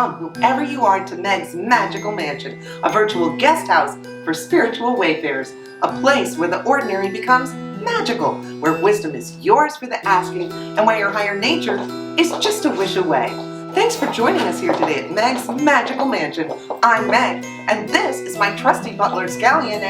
welcome whoever you are to Meg's Magical Mansion, a virtual guest house for spiritual wayfarers, a place where the ordinary becomes magical, where wisdom is yours for the asking, and where your higher nature is just a wish away. Thanks for joining us here today at Meg's Magical Mansion. I'm Meg, and this is my trusty butler Scallion,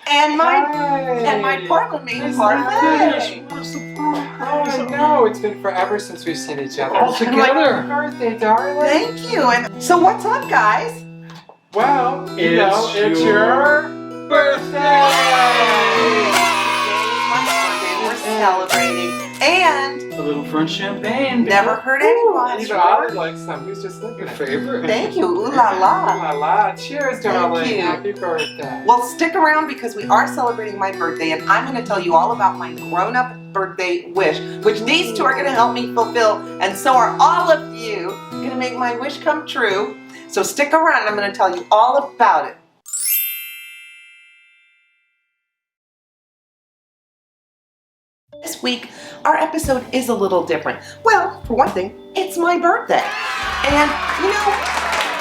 and my Portland maid Parenthood. Oh no, it's been forever since we've seen each other. All together. Happy birthday, darling. Thank you. And so what's up, guys? Well, it's your birthday. We're celebrating, and a little French champagne. Never heard anyone. Even I would like some. Who's just looking at favorite? Thank you. Ooh la la. Ooh la la. Cheers, darling. Thank you. Happy birthday. Well, stick around because we are celebrating my birthday, and I'm going to tell you all about my grown-up birthday wish, which these two are going to help me fulfill, and so are all of you going to make my wish come true. So stick around. I'm going to tell you all about it. This week, our episode is a little different. Well, for one thing, it's my birthday. And, you know,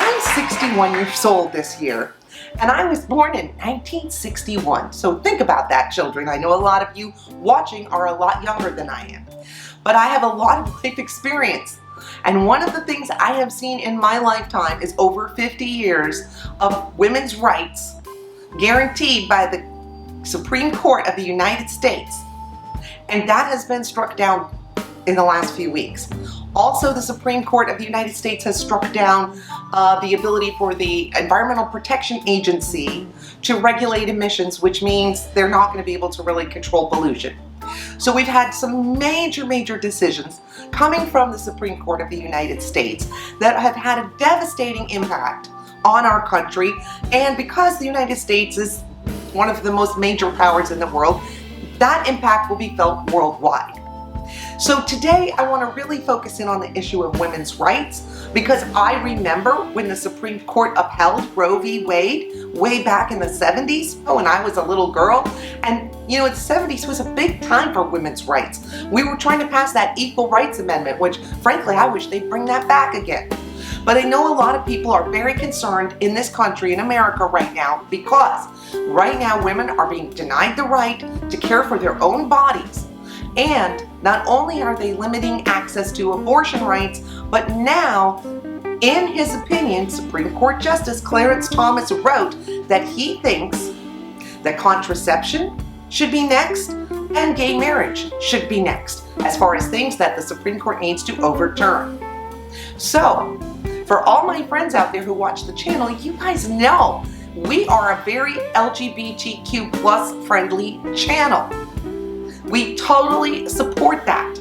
I'm 61 years old this year. And I was born in 1961. So think about that, children. I know a lot of you watching are a lot younger than I am. But I have a lot of life experience. And one of the things I have seen in my lifetime is over 50 years of women's rights guaranteed by the Supreme Court of the United States. And that has been struck down in the last few weeks. Also, the Supreme Court of the United States has struck down the ability for the Environmental Protection Agency to regulate emissions, which means they're not going to be able to really control pollution. So we've had some major decisions coming from the Supreme Court of the United States that have had a devastating impact on our country. And because the United States is one of the most major powers in the world, that impact will be felt worldwide. So today I want to really focus in on the issue of women's rights, because I remember when the Supreme Court upheld Roe v. Wade way back in the 70s when I was a little girl. And you know, the 70s was a big time for women's rights. We were trying to pass that Equal Rights Amendment, which frankly I wish they'd bring that back again. But I know a lot of people are very concerned in this country, in America right now, because right now women are being denied the right to care for their own bodies. And not only are they limiting access to abortion rights, but now, in his opinion, Supreme Court Justice Clarence Thomas wrote that he thinks that contraception should be next and gay marriage should be next, as far as things that the Supreme Court needs to overturn. So, for all my friends out there who watch the channel, you guys know we are a very LGBTQ plus friendly channel. We totally support that.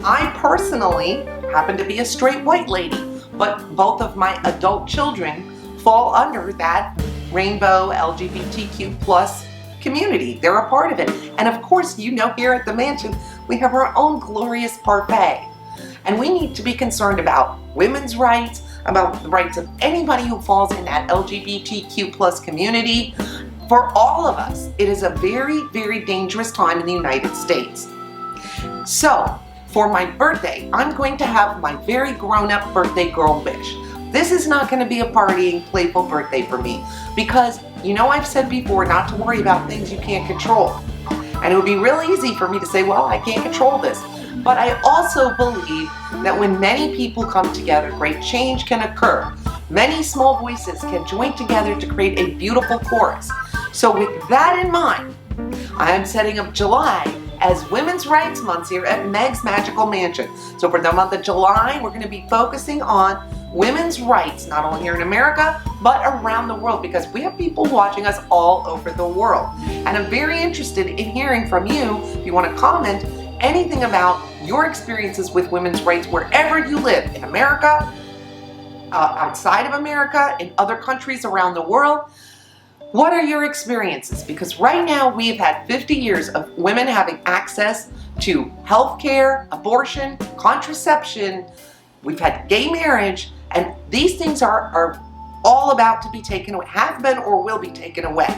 I personally happen to be a straight white lady, but both of my adult children fall under that rainbow LGBTQ plus community. They're a part of it. And of course, you know, here at the mansion, we have our own glorious parfait. And we need to be concerned about women's rights, about the rights of anybody who falls in that LGBTQ plus community. For all of us, it is a very dangerous time in the United States. So, for my birthday, I'm going to have my very grown-up birthday girl wish. This is not going to be a partying, playful birthday for me, because, you know, I've said before not to worry about things you can't control. And it would be real easy for me to say, well, I can't control this. But I also believe that when many people come together, great change can occur. Many small voices can join together to create a beautiful chorus. So with that in mind, I am setting up July as Women's Rights Month here at Meg's Magical Mansion. So for the month of July, we're going to be focusing on women's rights, not only here in America, but around the world, because we have people watching us all over the world. And I'm very interested in hearing from you. If you want to comment anything about your experiences with women's rights wherever you live, in America, outside of America, in other countries around the world. What are your experiences? Because right now we've had 50 years of women having access to health care, abortion, contraception. We've had gay marriage, and these things are all about to be taken away, have been or will be taken away.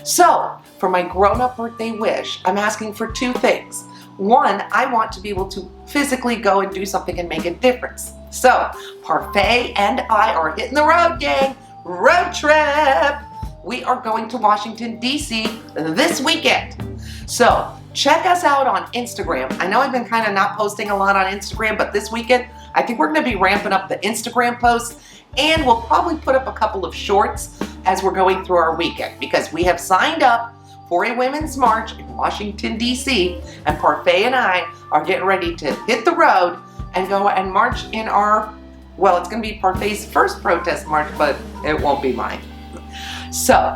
So for my grown-up birthday wish, I'm asking for two things. One, I want to be able to physically go and do something and make a difference. So, Parfait and I are hitting the road, gang. Road trip. We are going to Washington, D.C. this weekend. So, check us out on Instagram. I know I've been kind of not posting a lot on Instagram, but this weekend, I think we're going to be ramping up the Instagram posts, and we'll probably put up a couple of shorts as we're going through our weekend, because we have signed up for a women's march in Washington, D.C., and Parfait and I are getting ready to hit the road and go and march in our, well, it's going to be Parfait's first protest march, but it won't be mine. So,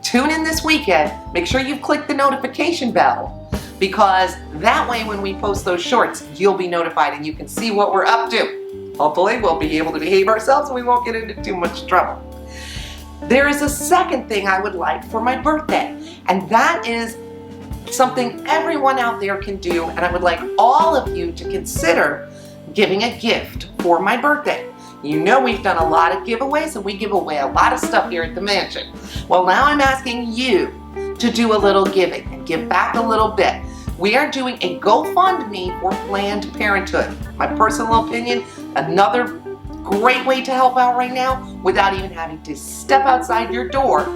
tune in this weekend. Make sure you click the notification bell, because that way when we post those shorts, you'll be notified and you can see what we're up to. Hopefully, we'll be able to behave ourselves and we won't get into too much trouble. There is a second thing I would like for my birthday, and that is something everyone out there can do, and I would like all of you to consider giving a gift for my birthday. You know we've done a lot of giveaways and we give away a lot of stuff here at the mansion. Well, now I'm asking you to do a little giving and give back a little bit. We are doing a GoFundMe for Planned Parenthood. My personal opinion, another great way to help out right now without even having to step outside your door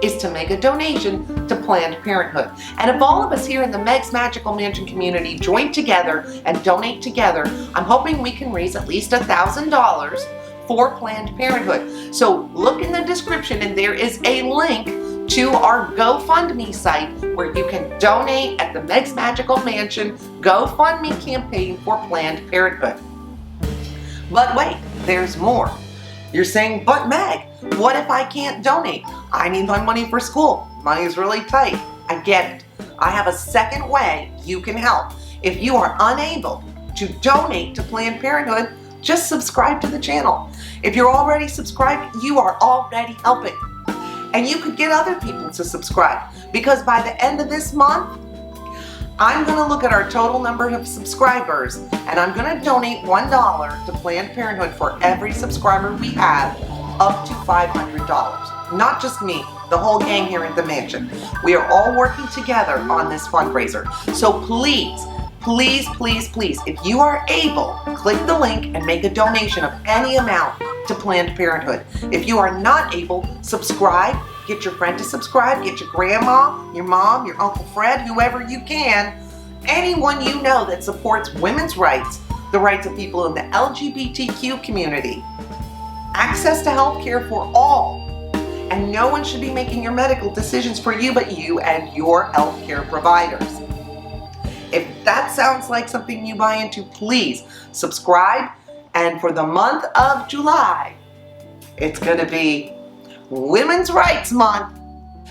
is to make a donation to Planned Parenthood. And if all of us here in the Meg's Magical Mansion community join together and donate together, I'm hoping we can raise at least $1,000 for Planned Parenthood. So look in the description and there is a link to our GoFundMe site where you can donate at the Meg's Magical Mansion GoFundMe campaign for Planned Parenthood. But wait, there's more. You're saying, but Meg, what if I can't donate? I need my money for school. Money's really tight. I get it. I have a second way you can help. If you are unable to donate to Planned Parenthood, just subscribe to the channel. If you're already subscribed, you are already helping. And you could get other people to subscribe, because by the end of this month, I'm going to look at our total number of subscribers and I'm going to donate $1 to Planned Parenthood for every subscriber we have, up to $500. Not just me, the whole gang here at the mansion. We are all working together on this fundraiser. So please, please, please, please, if you are able, click the link and make a donation of any amount to Planned Parenthood. If you are not able, subscribe. Get your friend to subscribe, get your grandma, your mom, your Uncle Fred, whoever you can, anyone you know that supports women's rights, the rights of people in the LGBTQ community. Access to health care for all. And no one should be making your medical decisions for you but you and your health care providers. If that sounds like something you buy into, please subscribe. And for the month of July, it's going to be Women's Rights Month.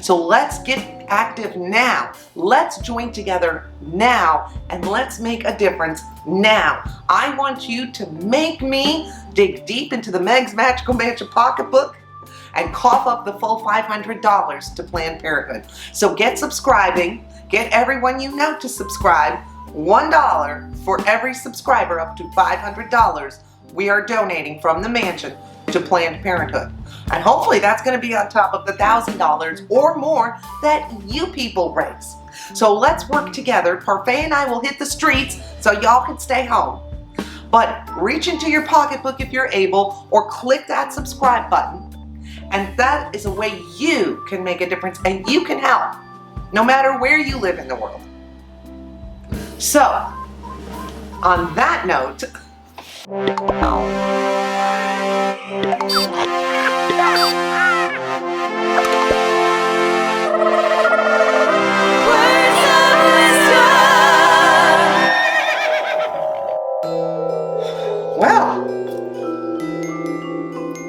So let's get active now. Let's join together now and let's make a difference now. I want you to make me dig deep into the Meg's Magical Mansion pocketbook and cough up the full $500 to Planned Parenthood. So get subscribing. Get everyone you know to subscribe. $1 for every subscriber, up to $500 we are donating from the mansion to Planned Parenthood. And hopefully that's going to be on top of the $1,000 or more that you people raise. So let's work together. Parfait and I will hit the streets so y'all can stay home. But reach into your pocketbook if you're able, or click that subscribe button. And that is a way you can make a difference and you can help, no matter where you live in the world. So, on that note, well,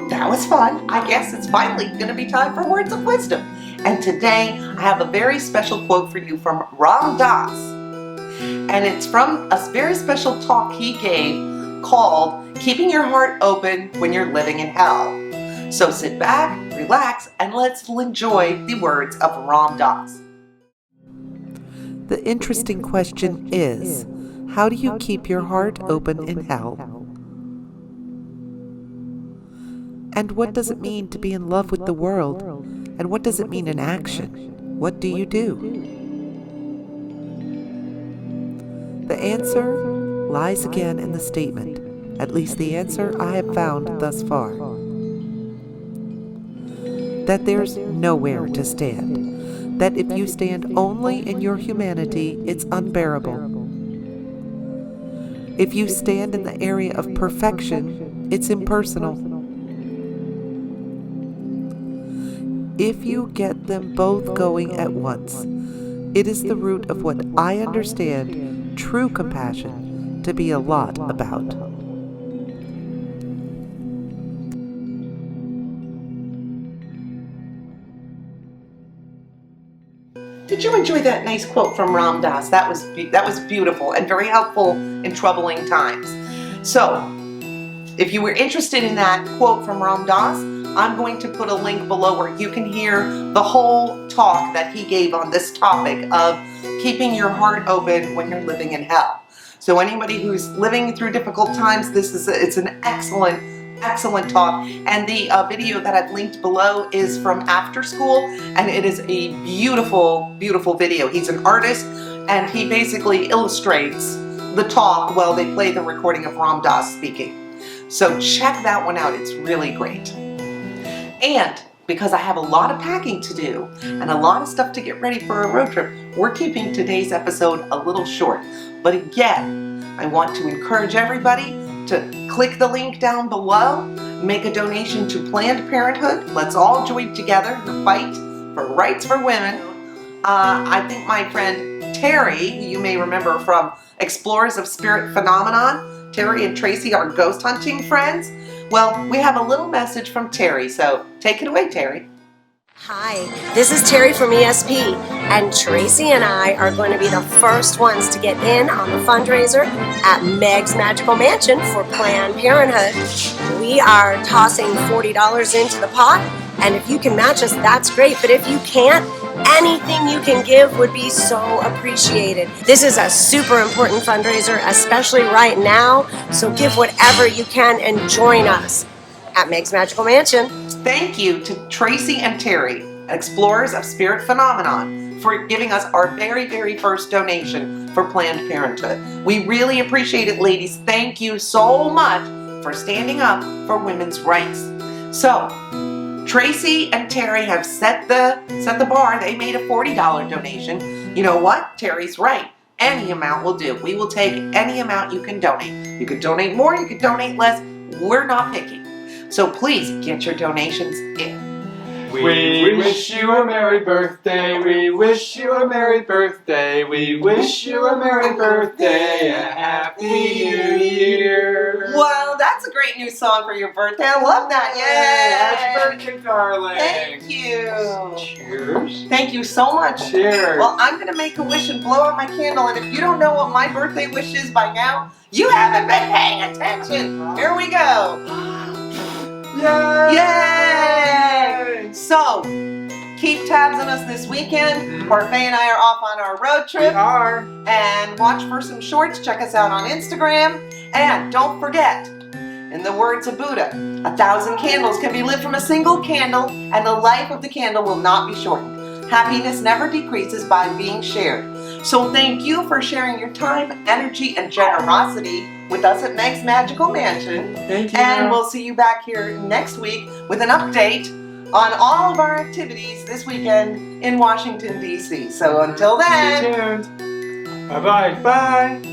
that was fun. I guess it's finally going to be time for words of wisdom. And today I have a very special quote for you from Ram Dass. And it's from a very special talk he gave called Keeping Your Heart Open When You're Living in Hell. So sit back, relax, and let's enjoy the words of Ram Dass. The interesting question is, how do you keep your heart open in hell? And what does it mean to be in love with the world? And what does it mean in action? What do you do? The answer lies again in the statement, at least the answer I have found thus far. That there's nowhere to stand. That if you stand only in your humanity, it's unbearable. If you stand in the area of perfection, it's impersonal. If you get them both going at once, it is the root of what I understand true compassion to be a lot about. Did you enjoy that nice quote from Ram Dass? That was beautiful and very helpful in troubling times. So, if you were interested in that quote from Ram Dass, I'm going to put a link below where you can hear the whole talk that he gave on this topic of keeping your heart open when you're living in hell. So anybody who's living through difficult times, it's an excellent talk. And the video that I've linked below is from after school, and it is a beautiful, beautiful video. He's an artist, and he basically illustrates the talk while they play the recording of Ram Dass speaking. So check that one out. It's really great. And because I have a lot of packing to do and a lot of stuff to get ready for a road trip, we're keeping today's episode a little short. But again, I want to encourage everybody to click the link down below, make a donation to Planned Parenthood. Let's all join together in the fight for rights for women. I think my friend Terry, who you may remember from Explorers of Spirit Phenomenon, Terry and Tracy are ghost hunting friends. Well, we have a little message from Terry, so take it away, Terry. Hi, this is Terry from ESP, and Tracy and I are going to be the first ones to get in on the fundraiser at Meg's Magical Mansion for Planned Parenthood. We are tossing $40 into the pot, and if you can match us, that's great, but if you can't, anything you can give would be so appreciated. This is a super important fundraiser, especially right now, so give whatever you can and join us at Meg's Magical Mansion. Thank you to Tracy and Terry, Explorers of Spirit Phenomenon, for giving us our very, very first donation for Planned Parenthood. We really appreciate it, ladies. Thank you so much for standing up for women's rights. So, Tracy and Terry have set the bar. They made a $40 donation. You know what? Terry's right. Any amount will do. We will take any amount you can donate. You could donate more, you could donate less. We're not picky. So please get your donations in. We wish you a merry birthday. We wish you a merry birthday. We wish you a merry birthday. A happy new year. Well, that's a great new song for your birthday. I love that. Yay! Happy birthday, darling. Thank you. Cheers. Thank you so much. Cheers. Well, I'm going to make a wish and blow out my candle. And if you don't know what my birthday wish is by now, you haven't been paying attention. Here we go. Yay! Yay! So, keep tabs on us this weekend. Parfait and I are off on our road trip. We are. And watch for some shorts. Check us out on Instagram. And don't forget, in the words of Buddha, 1,000 candles can be lit from a single candle, and the life of the candle will not be shortened. Happiness never decreases by being shared. So thank you for sharing your time, energy, and generosity with us at Meg's Magical Mansion. Thank you. And we'll see you back here next week with an update on all of our activities this weekend in Washington, D.C. So until then. Stay tuned. Bye-bye. Bye.